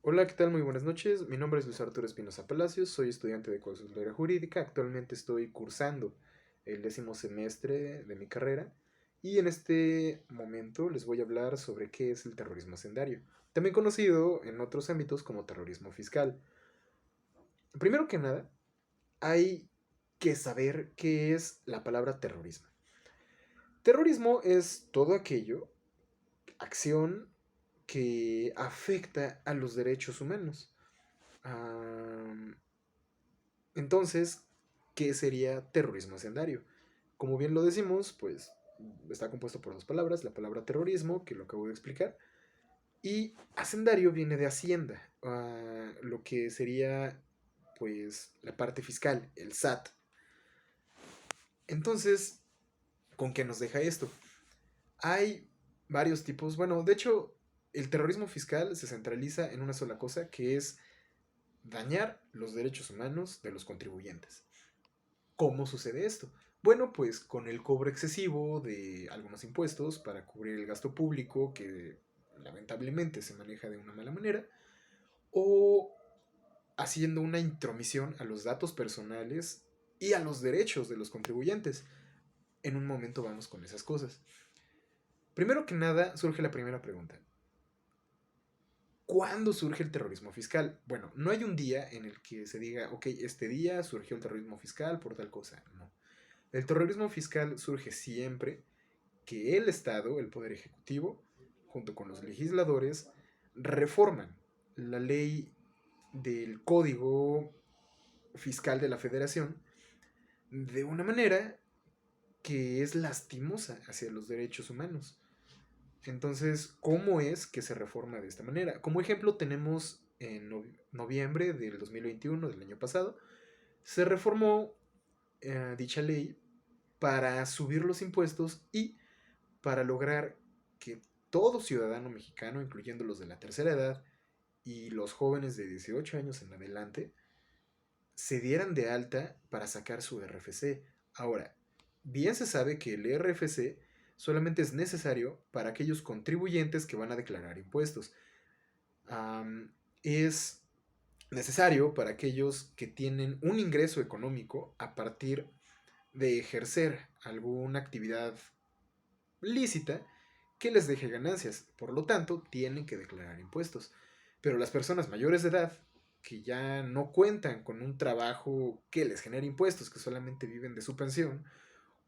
Hola, ¿qué tal? Muy buenas noches. Mi nombre es Luis Arturo Espinosa Palacios, soy estudiante de consultoría jurídica. Actualmente estoy cursando el 10º semestre de mi carrera y en este momento les voy a hablar sobre qué es el terrorismo hacendario, también conocido en otros ámbitos como terrorismo fiscal. Primero que nada, hay que saber qué es la palabra terrorismo. Terrorismo es todo aquello, acción que afecta a los derechos humanos. Am, Entonces, ¿qué sería terrorismo hacendario? Como bien lo decimos, pues está compuesto por dos palabras, la palabra terrorismo, que lo acabo de explicar, y hacendario viene de hacienda, lo que sería pues la parte fiscal, el SAT. Entonces, ¿con qué nos deja esto? Hay varios tipos, bueno, de hecho, el terrorismo fiscal se centraliza en una sola cosa, que es dañar los derechos humanos de los contribuyentes. ¿Cómo sucede esto? Bueno, pues con el cobro excesivo de algunos impuestos para cubrir el gasto público que lamentablemente se maneja de una mala manera, o haciendo una intromisión a los datos personales y a los derechos de los contribuyentes. En un momento vamos con esas cosas. Primero que nada, surge la primera pregunta. ¿Cuándo surge el terrorismo fiscal? Bueno, no hay un día en el que se diga, ok, este día surgió el terrorismo fiscal por tal cosa. No. El terrorismo fiscal surge siempre que el Estado, el Poder Ejecutivo, junto con los legisladores, reforman la ley del Código Fiscal de la Federación de una manera que es lastimosa hacia los derechos humanos. Entonces, ¿cómo es que se reforma de esta manera? Como ejemplo tenemos en noviembre del 2021, del año pasado, se reformó dicha ley para subir los impuestos y para lograr que todo ciudadano mexicano, incluyendo los de la tercera edad y los jóvenes de 18 años en adelante, se dieran de alta para sacar su RFC. Ahora, bien se sabe que el RFC solamente es necesario para aquellos contribuyentes que van a declarar impuestos. Es necesario para aquellos que tienen un ingreso económico a partir de ejercer alguna actividad lícita que les deje ganancias. Por lo tanto, tienen que declarar impuestos. Pero las personas mayores de edad, que ya no cuentan con un trabajo que les genere impuestos, que solamente viven de su pensión,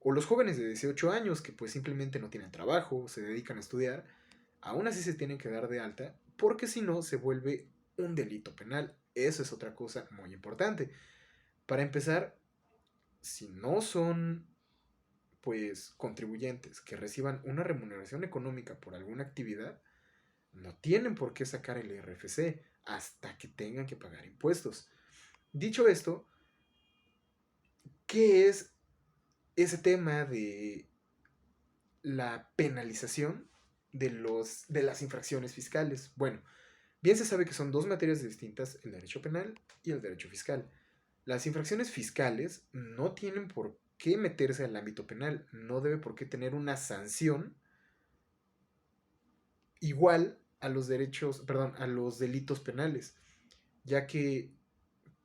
o los jóvenes de 18 años que pues simplemente no tienen trabajo, se dedican a estudiar, aún así se tienen que dar de alta, porque si no se vuelve un delito penal. Eso es otra cosa muy importante. Para empezar, si no son pues contribuyentes que reciban una remuneración económica por alguna actividad, no tienen por qué sacar el RFC hasta que tengan que pagar impuestos. Dicho esto, ¿qué es ese tema de la penalización de las infracciones fiscales? Bueno, bien se sabe que son dos materias distintas, el derecho penal y el derecho fiscal. Las infracciones fiscales no tienen por qué meterse al ámbito penal, no debe por qué tener una sanción igual a los derechos, perdón, a los delitos penales, ya que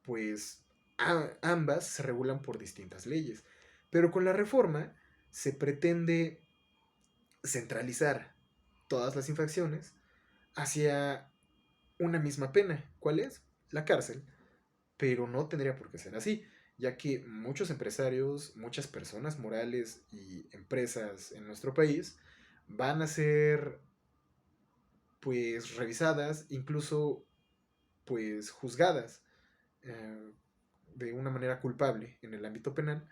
pues ambas se regulan por distintas leyes. Pero con la reforma se pretende centralizar todas las infracciones hacia una misma pena. ¿Cuál es? La cárcel. Pero no tendría por qué ser así, ya que muchos empresarios, muchas personas morales y empresas en nuestro país van a ser pues revisadas, incluso pues juzgadas eh, de una manera culpable en el ámbito penal,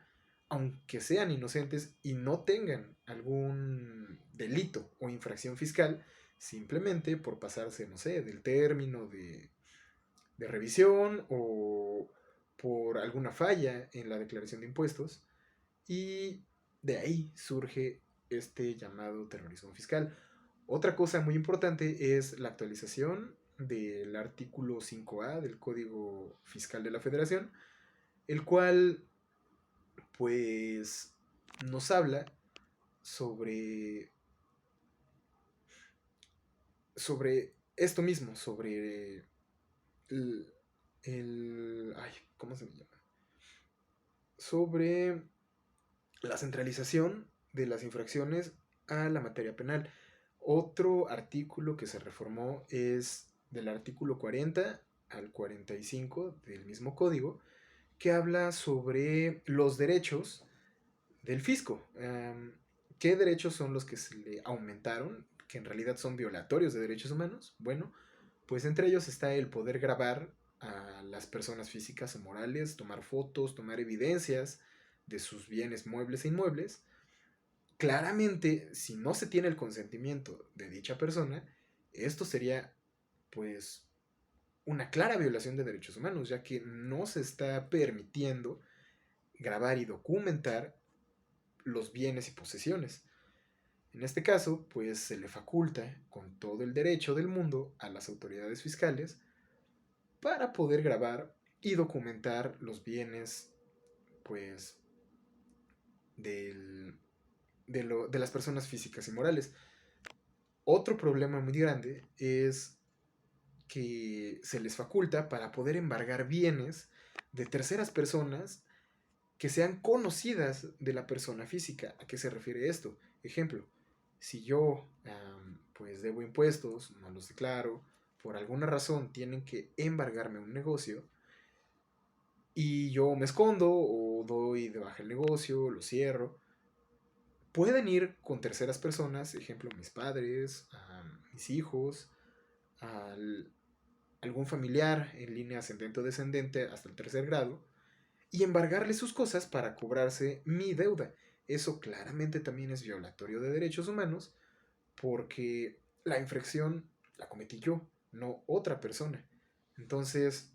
aunque sean inocentes y no tengan algún delito o infracción fiscal, simplemente por pasarse, no sé, del término de revisión o por alguna falla en la declaración de impuestos. Y de ahí surge este llamado terrorismo fiscal. Otra cosa muy importante es la actualización del artículo 5A del Código Fiscal de la Federación, el cual pues nos habla sobre, sobre esto mismo, sobre el, ¿cómo se llama? Sobre la centralización de las infracciones a la materia penal. Otro artículo que se reformó es del artículo 40 al 45 del mismo código, que habla sobre los derechos del fisco. ¿Qué derechos son los que se le aumentaron, que en realidad son violatorios de derechos humanos? Bueno, pues entre ellos está el poder grabar a las personas físicas o morales, tomar fotos, tomar evidencias de sus bienes muebles e inmuebles. Claramente, si no se tiene el consentimiento de dicha persona, esto sería pues una clara violación de derechos humanos, ya que no se está permitiendo grabar y documentar los bienes y posesiones. En este caso, pues se le faculta con todo el derecho del mundo a las autoridades fiscales para poder grabar y documentar los bienes, pues, de las personas físicas y morales. Otro problema muy grande es que se les faculta para poder embargar bienes de terceras personas que sean conocidas de la persona física. ¿A qué se refiere esto? Ejemplo, si yo pues debo impuestos, no los declaro, por alguna razón tienen que embargarme un negocio y yo me escondo o doy de baja el negocio, lo cierro, pueden ir con terceras personas, ejemplo, mis padres, mis hijos, al, algún familiar en línea ascendente o descendente hasta el tercer grado, y embargarle sus cosas para cobrarse mi deuda. Eso claramente también es violatorio de derechos humanos porque la infracción la cometí yo, no otra persona. Entonces,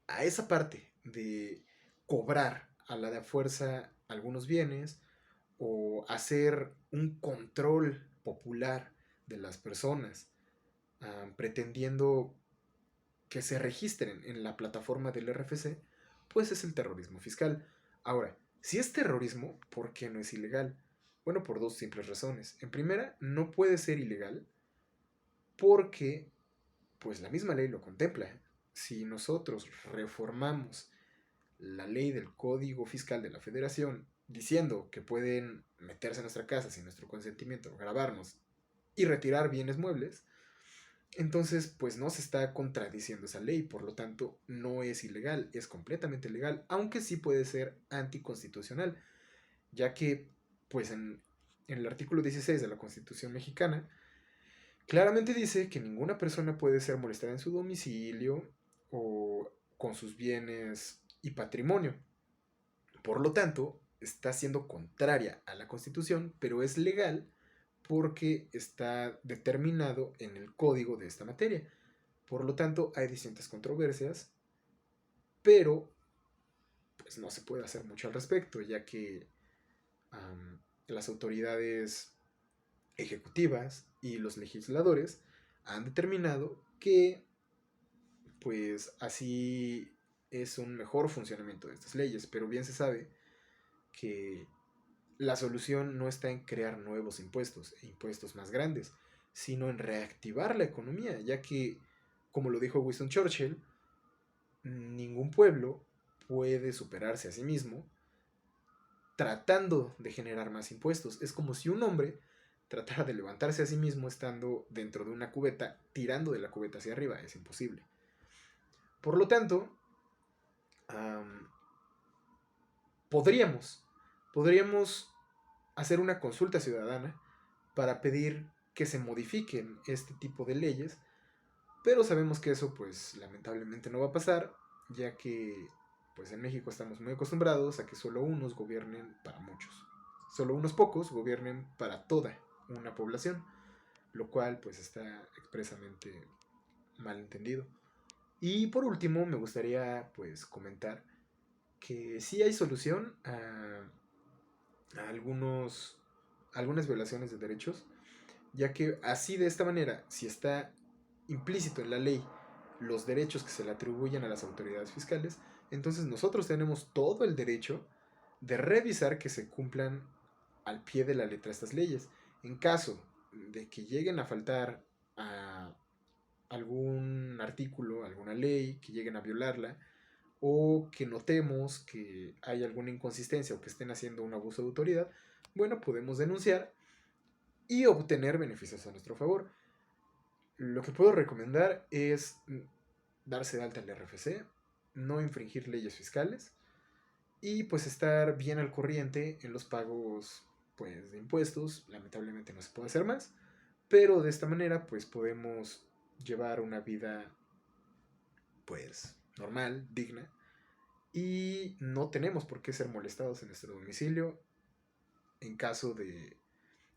a esa parte de cobrar a la de fuerza algunos bienes o hacer un control popular de las personas, pretendiendo que se registren en la plataforma del RFC, pues es el terrorismo fiscal. Ahora, si es terrorismo, ¿por qué no es ilegal? Bueno, por dos simples razones. En primera, no puede ser ilegal porque, pues la misma ley lo contempla. Si nosotros reformamos la ley del Código Fiscal de la Federación diciendo que pueden meterse a nuestra casa sin nuestro consentimiento, grabarnos y retirar bienes muebles, entonces pues no se está contradiciendo esa ley, por lo tanto no es ilegal, es completamente legal, aunque sí puede ser anticonstitucional, ya que pues en el artículo 16 de la Constitución mexicana claramente dice que ninguna persona puede ser molestada en su domicilio o con sus bienes y patrimonio. Por lo tanto, está siendo contraria a la Constitución, pero es legal porque está determinado en el código de esta materia. Por lo tanto, hay distintas controversias, pero pues no se puede hacer mucho al respecto, ya que las autoridades ejecutivas y los legisladores han determinado que pues así es un mejor funcionamiento de estas leyes, pero bien se sabe que la solución no está en crear nuevos impuestos e impuestos más grandes, sino en reactivar la economía, ya que, como lo dijo Winston Churchill, ningún pueblo puede superarse a sí mismo tratando de generar más impuestos. Es como si un hombre tratara de levantarse a sí mismo estando dentro de una cubeta, tirando de la cubeta hacia arriba. Es imposible. Por lo tanto, um, podríamos, podríamos hacer una consulta ciudadana para pedir que se modifiquen este tipo de leyes, pero sabemos que eso pues lamentablemente no va a pasar, ya que pues en México estamos muy acostumbrados a que solo unos gobiernen para muchos, solo unos pocos gobiernen para toda una población, lo cual pues está expresamente mal entendido. Y por último me gustaría pues comentar que sí hay solución a algunas violaciones de derechos, ya que así de esta manera, si está implícito en la ley los derechos que se le atribuyen a las autoridades fiscales, entonces nosotros tenemos todo el derecho de revisar que se cumplan al pie de la letra estas leyes. En caso de que lleguen a faltar a algún artículo, alguna ley, que lleguen a violarla, o que notemos que hay alguna inconsistencia o que estén haciendo un abuso de autoridad, bueno, podemos denunciar y obtener beneficios a nuestro favor. Lo que puedo recomendar es darse de alta en el RFC, no infringir leyes fiscales y pues estar bien al corriente en los pagos pues de impuestos. Lamentablemente no se puede hacer más, pero de esta manera pues podemos llevar una vida pues normal, digna, y no tenemos por qué ser molestados en nuestro domicilio en caso de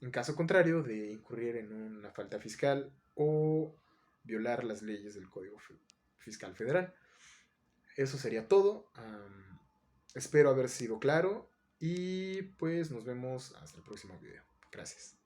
en caso contrario de incurrir en una falta fiscal o violar las leyes del Código Fiscal Federal. Eso sería todo. Espero haber sido claro y pues nos vemos hasta el próximo video. Gracias.